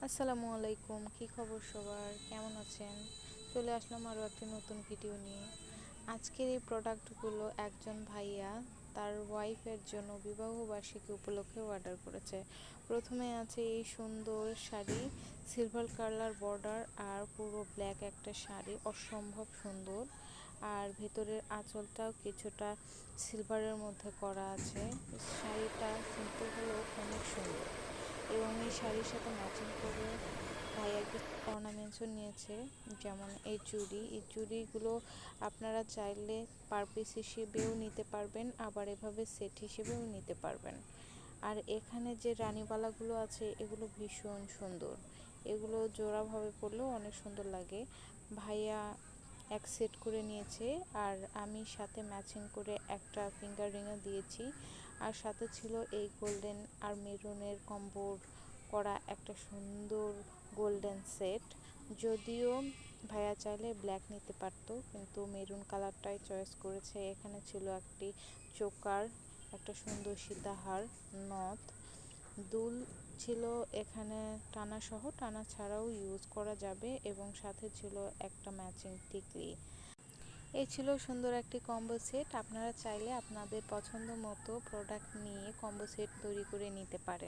আসসালামু আলাইকুম, কি খবর সবার? কেমন আছেন? চলে আসলাম আরও একটি নতুন ভিডিও নিয়ে। আজকের এই প্রোডাক্টগুলো একজন ভাইয়া তার ওয়াইফের জন্য বিবাহবার্ষিকী উপলক্ষে অর্ডার করেছে। প্রথমে আছে এই সুন্দর শাড়ি, সিলভার কালার বর্ডার আর পুরো ব্ল্যাক একটা শাড়ি, অসম্ভব সুন্দর। আর ভেতরের আঁচলটাও কিছুটা সিলভারের মধ্যে করা আছে। শাড়িটা সিম্পল হলেও অনেক সুন্দর এবং এই শাড়ির সাথে ম্যাচিং করে ভাইয়া কিছু অর্নামেন্টসও নিয়েছে, যেমন এই চুড়িগুলো আপনারা চাইলে পার পিস হিসেবেও নিতে পারবেন, আবার এভাবে সেট হিসেবেও নিতে পারবেন। আর এখানে যে রানীবালাগুলো আছে এগুলো ভীষণ সুন্দর, এগুলো জোড়াভাবে পরলেও অনেক সুন্দর লাগে। ভাইয়া এক সেট করে নিয়েছে, আর আমি সাথে ম্যাচিং করে একটা ফিঙ্গার রিংও দিয়েছি। আর সাথে ছিল এই গোল্ডেন আর মেরুনের কম্বোর করা একটা সুন্দর গোল্ডেন সেট। যদিও ভাইয়া চাইলে ব্ল্যাক নিতে পারতো, কিন্তু মেরুন কালারটাই চয়েস করেছে। এখানে ছিল একটি চোকার, একটা সুন্দর সীতাহার, নথ, দুল ছিল এখানে, টানা সহ টানা ছাড়াও ইউজ করা যাবে, এবং সাথে ছিল একটা ম্যাচিং টিকলি। এই ছিল সুন্দর একটি কম্বো সেট। আপনারা চাইলে আপনাদের পছন্দ মতো প্রোডাক্ট নিয়ে কম্বো সেট তৈরি করে নিতে পারেন।